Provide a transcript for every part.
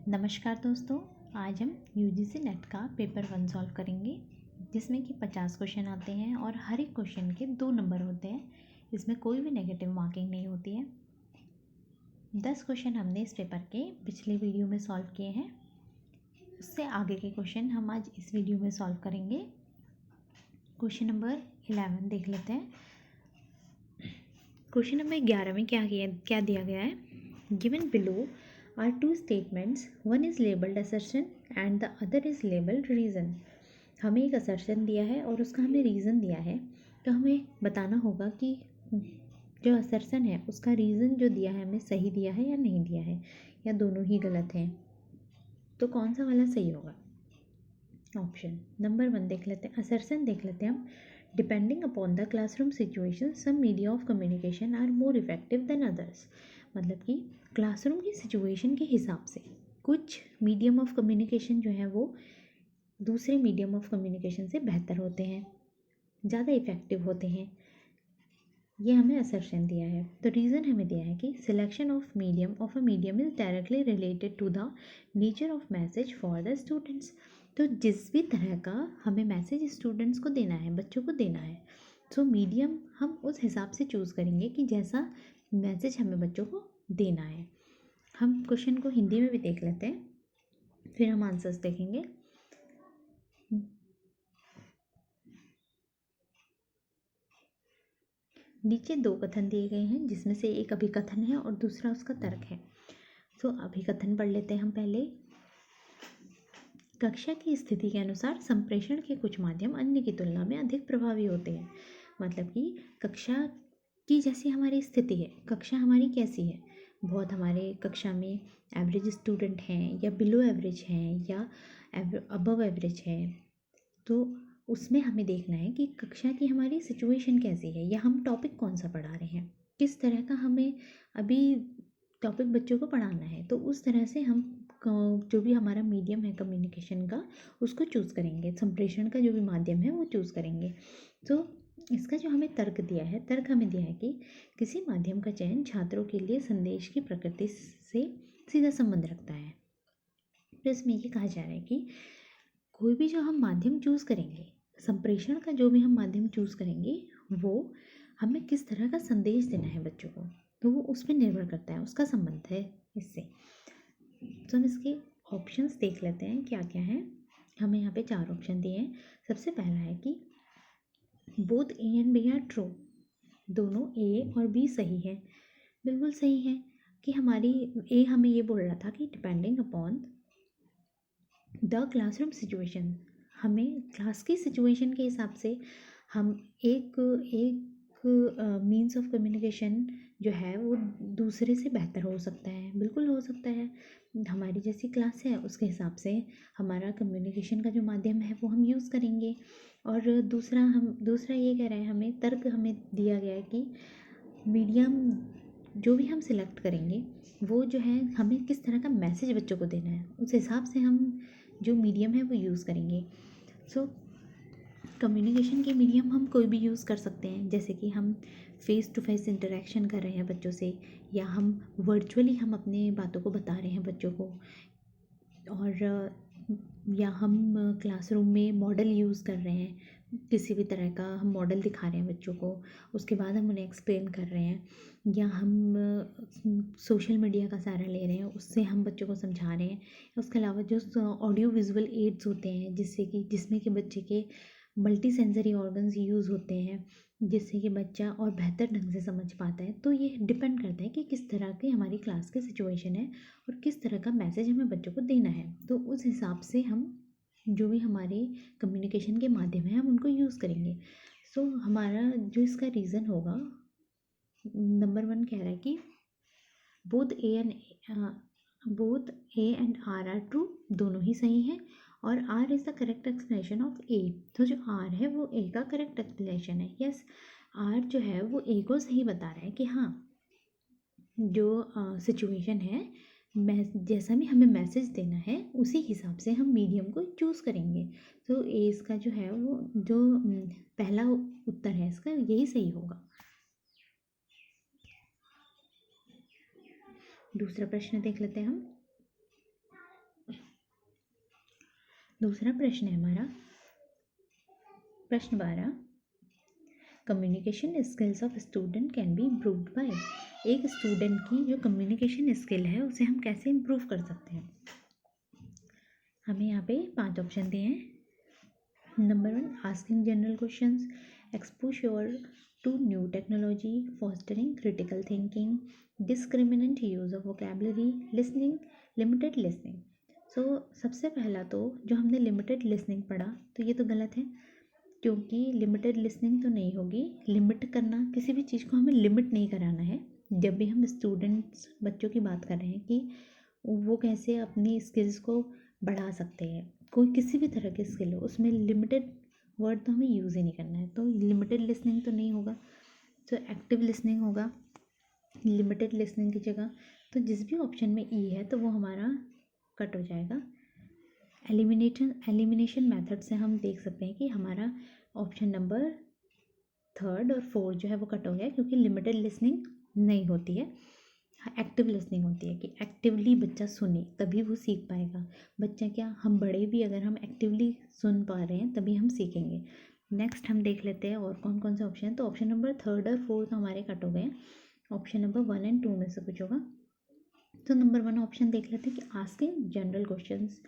नमस्कार दोस्तों। आज हम यूजीसी नेट का पेपर 1 सॉल्व करेंगे, जिसमें कि 50 क्वेश्चन आते हैं और हर एक क्वेश्चन के 2 नंबर होते हैं। इसमें कोई भी नेगेटिव मार्किंग नहीं होती है। 10 क्वेश्चन हमने इस पेपर के पिछले वीडियो में सॉल्व किए हैं। उससे आगे के क्वेश्चन हम आज इस वीडियो में सॉल्व करेंगे। क्वेश्चन नंबर 11 देख लेते हैं। क्वेश्चन नंबर 11 में क्या दिया गया है। Given below are two statements, one is labeled assertion and the other is labeled reason। हमें एक assertion दिया है और उसका हमें reason दिया है, तो हमें बताना होगा कि जो assertion है उसका reason जो दिया है हमें सही दिया है या नहीं दिया है, या दोनों ही गलत हैं। तो कौन सा वाला सही होगा। ऑप्शन नंबर 1 देख लेते हैं। assertion देख लेते हैं हम। Depending upon the classroom situation some media of communication are more effective than others. मतलब कि क्लासरूम की सिचुएशन के हिसाब से कुछ मीडियम ऑफ कम्युनिकेशन जो है वो दूसरे मीडियम ऑफ कम्युनिकेशन से बेहतर होते हैं, ज़्यादा इफ़ेक्टिव होते हैं। ये हमें असर्शन दिया है। तो रीज़न हमें दिया है कि selection of a medium is directly related to the nature of message for the students. तो जिस भी तरह का हमें मैसेज स्टूडेंट्स को देना है, बच्चों को देना है, तो मीडियम हम उस हिसाब से चूज़ करेंगे कि जैसा मैसेज हमें बच्चों को देना है। हम क्वेश्चन को हिंदी में भी देख लेते हैं, फिर हम आंसर्स देखेंगे। नीचे 2 कथन दिए गए हैं, जिसमें से एक अभिकथन है और दूसरा उसका तर्क है। तो अभिकथन पढ़ लेते हैं हम पहले। कक्षा की स्थिति के अनुसार संप्रेषण के कुछ माध्यम अन्य की तुलना में अधिक प्रभावी होते हैं। मतलब कि कक्षा की जैसी हमारी स्थिति है, कक्षा हमारी कैसी है, बहुत हमारे कक्षा में एवरेज स्टूडेंट हैं या बिलो एवरेज हैं या अबव एवरेज है, तो उसमें हमें देखना है कि कक्षा की हमारी सिचुएशन कैसी है, या हम टॉपिक कौन सा पढ़ा रहे हैं, किस तरह का हमें अभी टॉपिक बच्चों को पढ़ाना है। तो उस तरह से हम जो भी हमारा मीडियम है कम्युनिकेशन का उसको चूज़ करेंगे, संप्रेषण का जो भी माध्यम है वो चूज़ करेंगे। तो इसका जो हमें तर्क दिया है, तर्क हमें दिया है कि किसी माध्यम का चयन छात्रों के लिए संदेश की प्रकृति से सीधा संबंध रखता है। तो इसमें ये कहा जा रहा है कि कोई भी जो हम माध्यम चूज़ करेंगे, संप्रेषण का जो भी हम माध्यम चूज़ करेंगे, वो हमें किस तरह का संदेश देना है बच्चों को, तो वो उस पर निर्भर करता है, उसका संबंध है इससे। तो हम इसके ऑप्शंस देख लेते हैं क्या क्या हैं। हमें यहाँ पे 4 ऑप्शन दिए हैं। सबसे पहला है कि both A and B are true. दोनों ए और बी सही है। बिल्कुल सही है कि हमारी ए हमें ये बोल रहा था कि depending upon the classroom situation, हमें क्लास की सिचुएशन के हिसाब से हम एक मीन्स ऑफ कम्युनिकेशन जो है वो दूसरे से बेहतर हो सकता है। बिल्कुल हो सकता है। हमारी जैसी क्लास है उसके हिसाब से हमारा कम्युनिकेशन का जो माध्यम है वो हम यूज़ करेंगे। और दूसरा ये कह रहे हैं, हमें तर्क हमें दिया गया है कि मीडियम जो भी हम सिलेक्ट करेंगे वो जो है हमें किस तरह का मैसेज बच्चों को देना है, उस हिसाब से हम जो मीडियम है वो यूज़ करेंगे। सो कम्युनिकेशन के मीडियम हम कोई भी यूज़ कर सकते हैं, जैसे कि हम फेस टू फेस इंटरेक्शन कर रहे हैं बच्चों से, या हम वर्चुअली हम अपने बातों को बता रहे हैं बच्चों को, और या हम क्लासरूम में मॉडल यूज़ कर रहे हैं, किसी भी तरह का हम मॉडल दिखा रहे हैं बच्चों को, उसके बाद हम उन्हें एक्सप्लेन कर रहे हैं, या हम सोशल मीडिया का सहारा ले रहे हैं, उससे हम बच्चों को समझा रहे हैं। उसके अलावा जो ऑडियो विजुअल एड्स होते हैं जिसमें कि बच्चे के मल्टी सेंसरी ऑर्गन्स यूज़ होते हैं, जिससे कि बच्चा और बेहतर ढंग से समझ पाता है। तो ये डिपेंड करता है कि किस तरह की हमारी क्लास की सिचुएशन है और किस तरह का मैसेज हमें बच्चों को देना है। तो उस हिसाब से हम जो भी हमारे कम्युनिकेशन के माध्यम हैं हम उनको यूज़ करेंगे। सो हमारा जो इसका रीज़न होगा, नंबर 1 कह रहा है कि both A and R are true. दोनों ही सही हैं और R is the correct explanation of A. तो जो आर है वो ए का करेक्ट एक्सप्लेनेशन है। यस, आर जो है वो ए को सही बता रहा है कि हाँ, जो सिचुएशन है, जैसा भी हमें मैसेज देना है उसी हिसाब से हम मीडियम को चूज़ करेंगे। तो ए इसका जो है वो जो पहला उत्तर है इसका यही सही होगा। दूसरा प्रश्न देख लेते हैं हम। दूसरा प्रश्न है हमारा प्रश्न 12, communication skills of student can be improved by. एक स्टूडेंट की जो कम्युनिकेशन स्किल है उसे हम कैसे इम्प्रूव कर सकते हैं। हमें यहाँ पे 5 ऑप्शन दिए हैं। Number 1, asking general questions, exposure to new technology, fostering critical thinking, discriminant use of vocabulary, listening, limited listening. So सबसे पहला तो जो हमने लिमिटेड लिसनिंग पढ़ा तो ये तो गलत है, क्योंकि लिमिटेड लिसनिंग तो नहीं होगी। लिमिट करना, किसी भी चीज़ को हमें लिमिट नहीं कराना है। जब भी हम स्टूडेंट्स बच्चों की बात कर रहे हैं कि वो कैसे अपनी स्किल्स को बढ़ा सकते हैं, कोई किसी भी तरह की स्किल हो, उसमें लिमिटेड वर्ड तो हमें यूज़ ही नहीं करना है। तो लिमिटेड लिसनिंग तो नहीं होगा, तो एक्टिव लिसनिंग होगा लिमिटेड लिसनिंग की जगह। तो जिस भी ऑप्शन में ई है तो वो हमारा कट हो जाएगा। एलिमिनेशन मेथड से हम देख सकते हैं कि हमारा ऑप्शन नंबर 3 और 4 जो है वो कट हो गया, क्योंकि लिमिटेड लिसनिंग नहीं होती है, एक्टिव लिसनिंग होती है कि एक्टिवली बच्चा सुने तभी वो सीख पाएगा। बच्चा क्या, हम बड़े भी अगर हम एक्टिवली सुन पा रहे हैं तभी हम सीखेंगे। नेक्स्ट हम देख लेते हैं और कौन कौन से ऑप्शन हैं। तो ऑप्शन नंबर 3 और 4 तो हमारे कट हो गए हैं। ऑप्शन नंबर 1 और 2 में से कुछ होगा। तो नंबर 1 ऑप्शन देख लेते हैं कि asking general questions,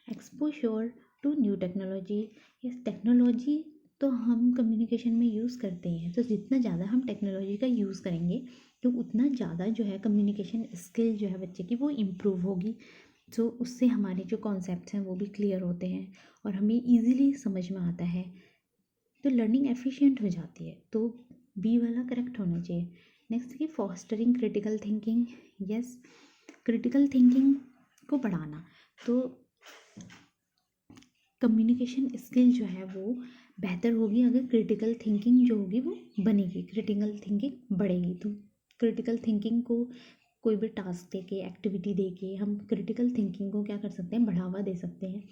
exposure to new technology. इस टेक्नोलॉजी तो हम कम्युनिकेशन में यूज़ करते हैं, तो जितना ज़्यादा हम टेक्नोलॉजी का यूज़ करेंगे तो उतना ज़्यादा जो है कम्युनिकेशन स्किल जो है बच्चे की वो इम्प्रूव होगी। तो उससे हमारे जो कॉन्सेप्ट्स हैं वो भी क्लियर होते हैं और हमें इजीली समझ में आता है, तो लर्निंग एफिशिएंट हो जाती है। तो बी वाला करेक्ट होना चाहिए। नेक्स्ट कि fostering critical thinking. Yes, critical thinking को बढ़ाना, तो कम्युनिकेशन स्किल जो है वो बेहतर होगी अगर क्रिटिकल थिंकिंग जो होगी वो बनेगी, क्रिटिकल थिंकिंग बढ़ेगी। तो क्रिटिकल थिंकिंग को कोई भी टास्क देके, एक्टिविटी देके हम क्रिटिकल थिंकिंग को क्या कर सकते हैं, बढ़ावा दे सकते हैं।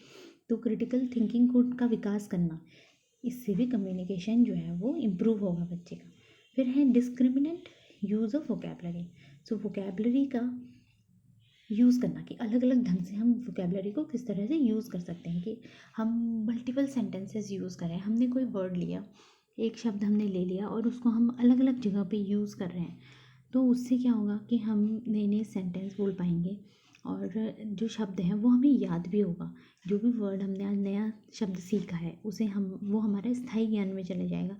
तो क्रिटिकल थिंकिंग को का विकास करना, इससे भी कम्युनिकेशन जो है वो इम्प्रूव होगा बच्चे का। फिर है discriminant use of vocabulary. So vocabulary का यूज़ करना कि अलग अलग ढंग से हम वोकैबुलरी को किस तरह से यूज़ कर सकते हैं, कि हम मल्टीपल सेंटेंसेस यूज़ करें। हमने कोई वर्ड लिया, एक शब्द हमने ले लिया और उसको हम अलग अलग जगह पे यूज़ कर रहे हैं, तो उससे क्या होगा कि हम नए नए सेंटेंस बोल पाएंगे और जो शब्द हैं वो हमें याद भी होगा। जो भी वर्ड हमने आज नया शब्द सीखा है उसे वो हमारे स्थायी ज्ञान में चले जाएगा।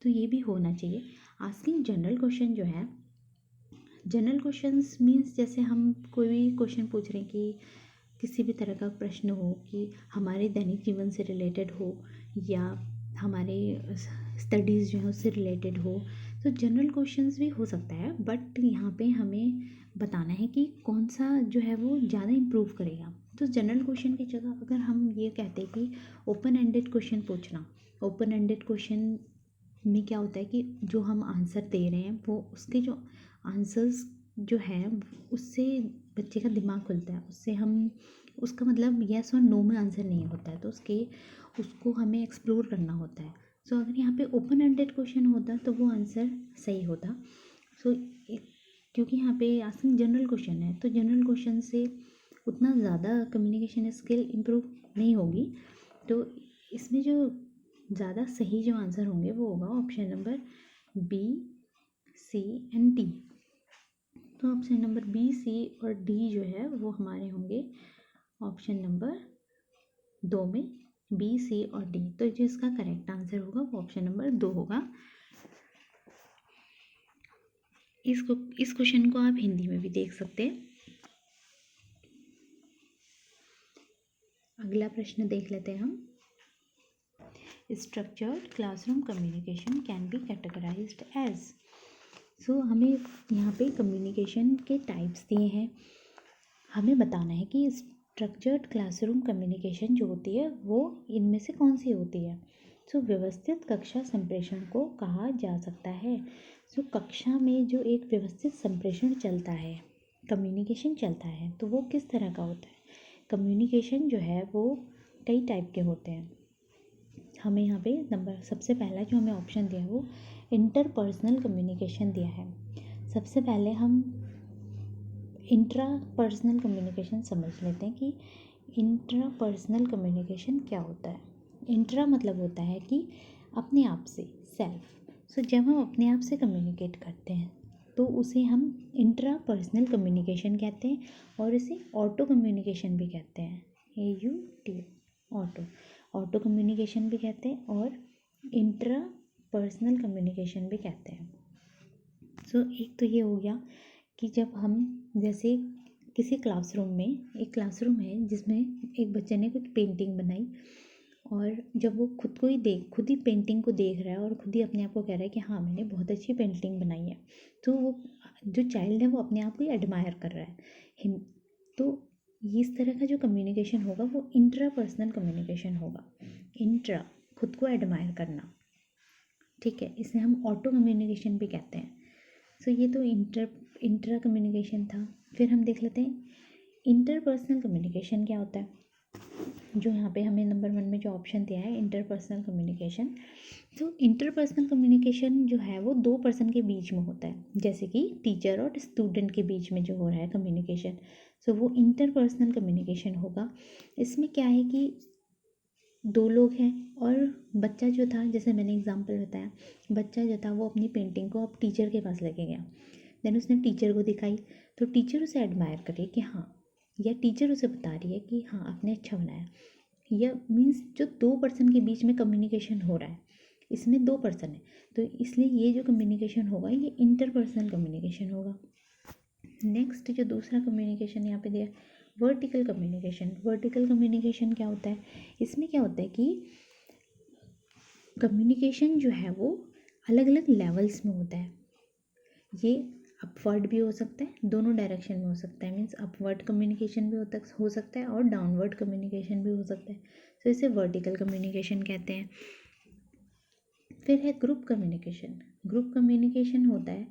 तो ये भी होना चाहिए। आस्किंग जनरल क्वेश्चन जो है, जनरल क्वेश्चंस मीन्स जैसे हम कोई भी क्वेश्चन पूछ रहे हैं कि किसी भी तरह का प्रश्न हो, कि हमारे दैनिक जीवन से रिलेटेड हो या हमारे स्टडीज़ जो है उससे रिलेटेड हो, तो जनरल क्वेश्चंस भी हो सकता है। बट यहाँ पे हमें बताना है कि कौन सा जो है वो ज़्यादा इम्प्रूव करेगा। तो जनरल क्वेश्चन की जगह अगर हम ये कहते हैं कि ओपन एंडेड क्वेश्चन पूछना, ओपन एंडेड क्वेश्चन में क्या होता है कि जो हम आंसर दे रहे हैं वो उसके जो आंसर्स जो हैं उससे बच्चे का दिमाग खुलता है, उससे हम उसका मतलब यस और नो में आंसर नहीं होता है, तो उसको हमें एक्सप्लोर करना होता है। सो अगर यहाँ पे ओपन एंडेड क्वेश्चन होता तो वो आंसर सही होता। सो क्योंकि यहाँ पे आस्किंग जनरल क्वेश्चन है, तो जनरल क्वेश्चन से उतना ज़्यादा कम्युनिकेशन स्किल इम्प्रूव नहीं होगी। तो इसमें जो ज़्यादा सही जो आंसर होंगे वो होगा option number B, C and D. तो ऑप्शन नंबर बी, सी और डी जो है वो हमारे होंगे ऑप्शन नंबर 2 में, बी, सी और डी। तो जो इसका करेक्ट आंसर होगा वो ऑप्शन नंबर 2 होगा। इस क्वेश्चन को आप हिंदी में भी देख सकते हैं। अगला प्रश्न देख लेते हैं हम। Structured classroom communication can be categorized as. So हमें यहाँ पे कम्युनिकेशन के टाइप्स दिए हैं। हमें बताना है कि स्ट्रक्चर्ड क्लासरूम कम्युनिकेशन जो होती है वो इनमें से कौन सी होती है। सो व्यवस्थित कक्षा संप्रेषण को कहा जा सकता है। सो कक्षा में जो एक व्यवस्थित संप्रेषण चलता है, कम्युनिकेशन चलता है, तो वो किस तरह का होता है। कम्युनिकेशन जो है वो कई टाइप के होते हैं। हमें यहाँ पे नंबर सबसे पहला जो हमें ऑप्शन दिया है वो इंटरपर्सनल कम्युनिकेशन दिया है। सबसे पहले हम इंट्रा पर्सनल कम्युनिकेशन समझ लेते हैं कि इंट्रापर्सनल कम्युनिकेशन क्या होता है? इंट्रा मतलब होता है कि अपने आप से, सेल्फ। सो जब हम अपने आप से कम्युनिकेट करते हैं तो उसे हम इंट्रापर्सनल कम्युनिकेशन कहते हैं, और इसे ऑटो कम्युनिकेशन भी कहते हैं। AUTO, ऑटो, ऑटो कम्युनिकेशन भी कहते हैं और इंट्रा पर्सनल कम्युनिकेशन भी कहते हैं। सो एक तो ये हो गया कि जब हम जैसे किसी क्लासरूम में, एक क्लासरूम है जिसमें एक बच्चे ने कुछ पेंटिंग बनाई, और जब वो खुद ही पेंटिंग को देख रहा है और खुद ही अपने आप को कह रहा है कि हाँ मैंने बहुत अच्छी पेंटिंग बनाई है, तो वो जो चाइल्ड है वो अपने आप को ही एडमायर कर रहा है। तो इस तरह का जो कम्युनिकेशन होगा वो इंट्रापर्सनल कम्युनिकेशन होगा। इंट्रा, खुद को एडमायर करना, ठीक है, इसे हम ऑटो कम्युनिकेशन भी कहते हैं। सो ये तो इंट्रा कम्युनिकेशन था। फिर हम देख लेते हैं इंटरपर्सनल कम्युनिकेशन क्या होता है, जो यहाँ पे हमें नंबर 1 में जो ऑप्शन दिया है इंटरपर्सनल कम्युनिकेशन। तो इंटरपर्सनल कम्युनिकेशन जो है वो 2 पर्सन के बीच में होता है, जैसे कि टीचर और स्टूडेंट के बीच में जो हो रहा है कम्युनिकेशन, सो वो इंटरपर्सनल कम्युनिकेशन होगा। इसमें क्या है कि 2 लोग हैं और बच्चा जो था, जैसे मैंने एग्जांपल बताया, बच्चा जो था वो अपनी पेंटिंग को अब टीचर के पास लेके गया, देन उसने टीचर को दिखाई, तो टीचर उसे एडमायर कर रही है कि हाँ, या टीचर उसे बता रही है कि हाँ आपने अच्छा बनाया। यह मीन्स जो 2 पर्सन के बीच में कम्युनिकेशन हो रहा है, इसमें 2 पर्सन है, तो इसलिए ये जो कम्युनिकेशन होगा ये इंटरपर्सनल कम्युनिकेशन होगा। नेक्स्ट जो दूसरा कम्युनिकेशन यहाँ पे दिया, वर्टिकल कम्युनिकेशन। वर्टिकल कम्युनिकेशन क्या होता है? इसमें क्या होता है कि कम्युनिकेशन जो है वो अलग अलग लेवल्स में होता है। ये अपवर्ड भी हो सकता है, दोनों डायरेक्शन में हो सकता है, मीन्स अपवर्ड कम्युनिकेशन भी हो सकता है और डाउनवर्ड कम्युनिकेशन भी हो सकता है, तो इसे वर्टिकल कम्युनिकेशन कहते हैं। फिर है ग्रुप कम्युनिकेशन। ग्रुप कम्युनिकेशन होता है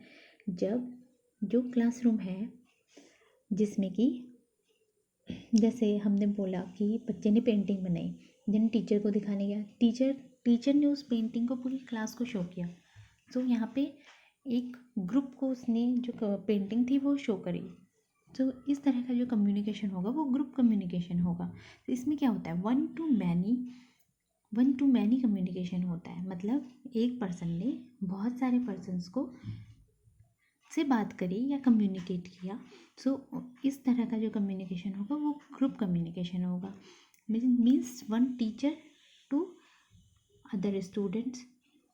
जब जो क्लासरूम है जिसमें कि जैसे हमने बोला कि बच्चे ने पेंटिंग बनाई, देन टीचर को दिखाने गया, टीचर ने उस पेंटिंग को पूरी क्लास को शो किया, तो यहाँ पे एक ग्रुप को उसने जो पेंटिंग थी वो शो करी। तो इस तरह का जो कम्युनिकेशन होगा वो ग्रुप कम्युनिकेशन होगा। तो इसमें क्या होता है, वन टू मैनी कम्युनिकेशन होता है, मतलब एक पर्सन ने बहुत सारे पर्सन्स को से बात करी या कम्युनिकेट किया। सो इस तरह का जो कम्युनिकेशन होगा वो ग्रुप कम्युनिकेशन होगा। Means one teacher to other students.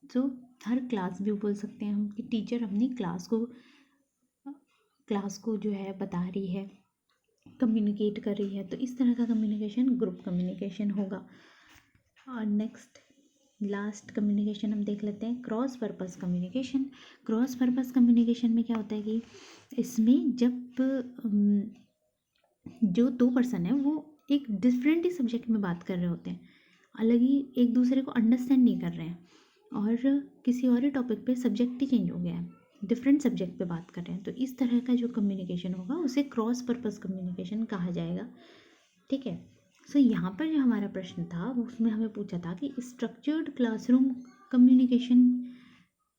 So हर क्लास भी बोल सकते हैं हम कि टीचर अपनी क्लास को जो है बता रही है, कम्युनिकेट कर रही है, तो इस तरह का कम्युनिकेशन ग्रुप कम्युनिकेशन होगा। और नेक्स्ट लास्ट कम्युनिकेशन हम देख लेते हैं, cross purpose communication. Cross purpose communication में क्या होता है कि इसमें जब जो 2 पर्सन है वो एक डिफरेंट ही सब्जेक्ट में बात कर रहे होते हैं, अलग ही एक दूसरे को अंडरस्टैंड नहीं कर रहे हैं, और किसी और ही टॉपिक पे सब्जेक्ट ही चेंज हो गया है, डिफरेंट सब्जेक्ट पे बात कर रहे हैं, तो इस तरह का जो कम्युनिकेशन होगा उसे क्रॉस पर्पस कम्युनिकेशन कहा जाएगा। ठीक है। सो यहाँ पर जो हमारा प्रश्न था वो उसमें हमें पूछा था कि स्ट्रक्चर्ड क्लासरूम कम्युनिकेशन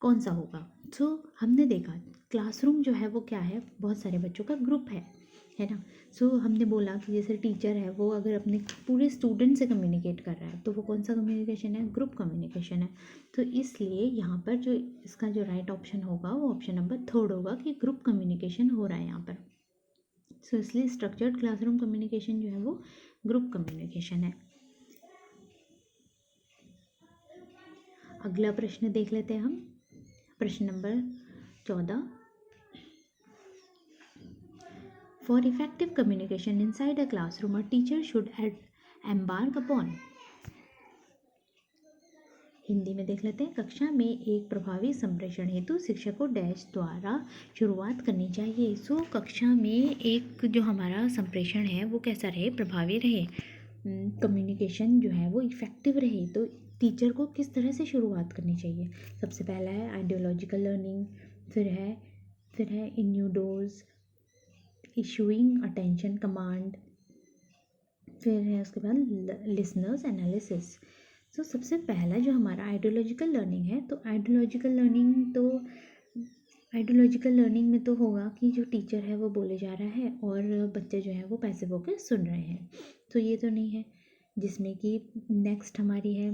कौन सा होगा। सो हमने देखा क्लासरूम जो है वो क्या है, बहुत सारे बच्चों का ग्रुप है ना। सो हमने बोला कि जैसे टीचर है वो अगर अपने पूरे स्टूडेंट से कम्युनिकेट कर रहा है तो वो कौन सा कम्युनिकेशन है, ग्रुप कम्युनिकेशन है। तो इसलिए यहाँ पर जो इसका जो राइट ऑप्शन होगा वो ऑप्शन नंबर 3 होगा कि ग्रुप कम्युनिकेशन हो रहा है यहाँ पर। सो इसलिए स्ट्रक्चर्ड क्लासरूम कम्युनिकेशन जो है वो ग्रुप कम्युनिकेशन है। अगला प्रश्न देख लेते हैं हम, प्रश्न number 14। For effective communication inside a classroom a teacher should embark upon. Hindi में देख लेते हैं, कक्षा में एक प्रभावी संप्रेषण हेतु शिक्षक को डैश द्वारा शुरुआत करनी चाहिए। सो कक्षा में एक जो हमारा संप्रेषण है वो कैसा रहे, प्रभावी रहे, कम्युनिकेशन जो है वो इफ़ेक्टिव रहे, तो टीचर को किस तरह से शुरुआत करनी चाहिए। सबसे पहला है आइडियोलॉजिकल लर्निंग, फिर है इन्यूडोज, इशूइंग अटेंशन कमांड, फिर है उसके बाद लिसनर्स एनालिसिस। तो सबसे पहला जो हमारा आइडियोलॉजिकल लर्निंग है, तो आइडियोलॉजिकल लर्निंग तो आइडियोलॉजिकल लर्निंग में तो होगा कि जो टीचर है वो बोले जा रहा है और बच्चे जो है वो पैसिव होकर सुन रहे हैं, तो ये तो नहीं है। जिसमें कि नेक्स्ट हमारी है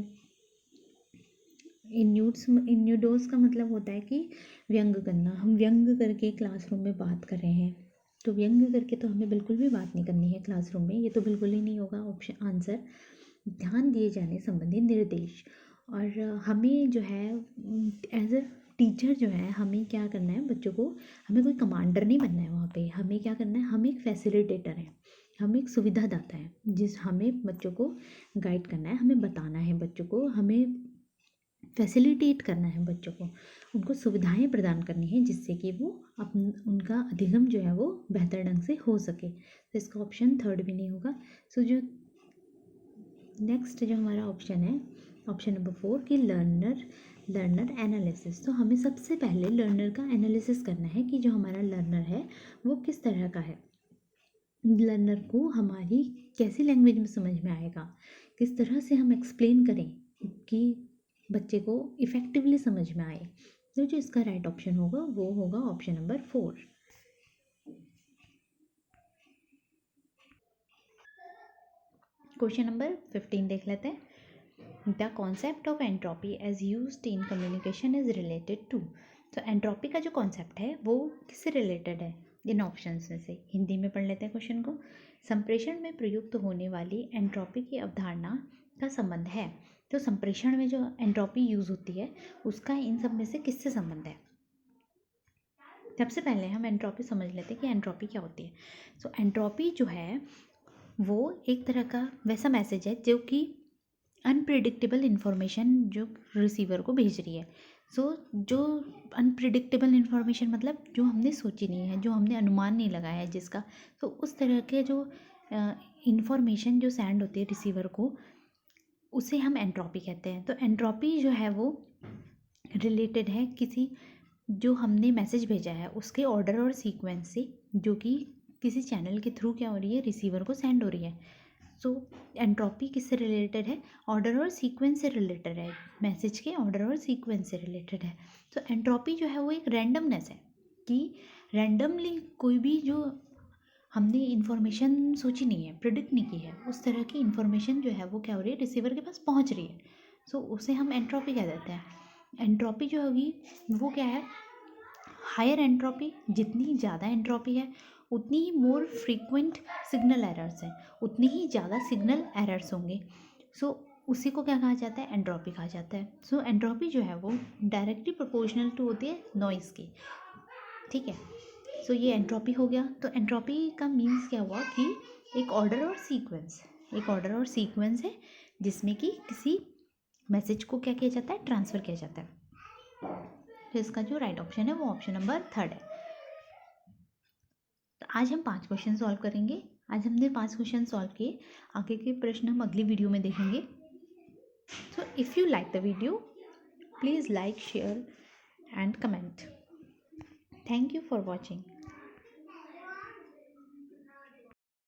इन्यूडोस का मतलब होता है कि व्यंग करना। हम व्यंग करके क्लासरूम में बात कर रहे हैं, तो व्यंग करके तो हमें बिल्कुल भी बात नहीं करनी है क्लासरूम में, ये तो बिल्कुल ही नहीं होगा ऑप्शन आंसर। ध्यान दिए जाने संबंधी निर्देश, और हमें जो है एज अ टीचर जो है हमें क्या करना है बच्चों को, हमें कोई कमांडर नहीं बनना है वहाँ पे। हमें क्या करना है, हम एक फैसिलिटेटर हैं, हम एक सुविधादाता हैं, जिस हमें बच्चों को गाइड करना है, हमें बताना है बच्चों को, हमें फैसिलिटेट करना है बच्चों को, उनको सुविधाएं प्रदान करनी है जिससे कि वो उनका अधिगम जो है वो बेहतर ढंग से हो सके। तो इसका ऑप्शन थर्ड भी नहीं होगा। सो जो नेक्स्ट जो हमारा ऑप्शन है, ऑप्शन नंबर 4 कि लर्नर एनालिसिस। तो हमें सबसे पहले लर्नर का एनालिसिस करना है कि जो हमारा लर्नर है वो किस तरह का है, लर्नर को हमारी कैसी लैंग्वेज में समझ में आएगा, किस तरह से हम एक्सप्लेन करें कि बच्चे को इफ़ेक्टिवली समझ में आए। तो जो इसका राइट ऑप्शन होगा वो होगा ऑप्शन नंबर 4। क्वेश्चन नंबर 15 देख लेते हैं। The concept of entropy as used in communication is related to. तो एंट्रोपी का जो कॉन्सेप्ट है वो किससे रिलेटेड है, इन ऑप्शंस में से। हिंदी में पढ़ लेते हैं क्वेश्चन को। संप्रेषण में प्रयुक्त होने वाली एंट्रोपी की अवधारणा का संबंध है। तो संप्रेषण में जो एंट्रोपी यूज़ होती है उसका इन सब में से किससे संबंध है। सबसे पहले हम एंट्रोपी समझ लेते हैं कि एंट्रोपी क्या होती है। सो एंट्रोपी जो है वो एक तरह का वैसा मैसेज है जो कि अनप्रिडिक्टेबल इन्फॉर्मेशन जो रिसीवर को भेज रही है। सो जो अनप्रिडिक्टेबल इन्फॉर्मेशन मतलब जो हमने सोची नहीं है, जो हमने अनुमान नहीं लगाया है जिसका, तो उस तरह के जो इन्फॉर्मेशन जो सेंड होती है रिसीवर को, उसे हम एंट्रोपी कहते हैं। तो एंट्रोपी जो है वो रिलेटेड है किसी जो हमने मैसेज भेजा है उसके ऑर्डर और सीक्वेंस से, जो कि किसी चैनल के थ्रू क्या हो रही है, रिसीवर को सेंड हो रही है। सो एंट्रोपी किससे रिलेटेड है, ऑर्डर और सीक्वेंस से रिलेटेड है, मैसेज के ऑर्डर और सीक्वेंस से रिलेटेड है। तो एंट्रोपी जो है वो एक रैंडमनेस है कि रैंडमली कोई भी जो हमने इन्फॉर्मेशन सोची नहीं है, प्रिडिक्ट नहीं की है, उस तरह की इन्फॉर्मेशन जो है वो क्या हो रही है, रिसीवर के पास पहुंच रही है। सो उसे हम एंट्रोपी कह देते हैं। एंट्रोपी जो होगी वो क्या है, हायर एंट्रोपी, जितनी ज़्यादा एंट्रोपी है उतनी ही मोर फ्रीक्वेंट सिग्नल एरर्स हैं, उतनी ही ज़्यादा सिग्नल एरर्स होंगे। सो उसी को क्या कहा जाता है, एंट्रोपी कहा जाता है। सो एंट्रोपी जो है वो डायरेक्टली प्रोपोर्शनल टू होती है नॉइज़ की, ठीक है। सो ये एंट्रोपी हो गया। तो एंट्रोपी का मीन्स क्या हुआ कि एक ऑर्डर और सीक्वेंस, एक ऑर्डर और सीक्वेंस है जिसमें कि किसी मैसेज को क्या किया जाता है, ट्रांसफ़र किया जाता है। तो इसका जो राइट ऑप्शन है वो ऑप्शन नंबर 3 है। तो आज हम 5 क्वेश्चन सॉल्व करेंगे। आज हमने 5 क्वेश्चन सॉल्व किए, आगे के प्रश्न हम अगली वीडियो में देखेंगे। So if you like the video please like, share and comment. Thank you for watching.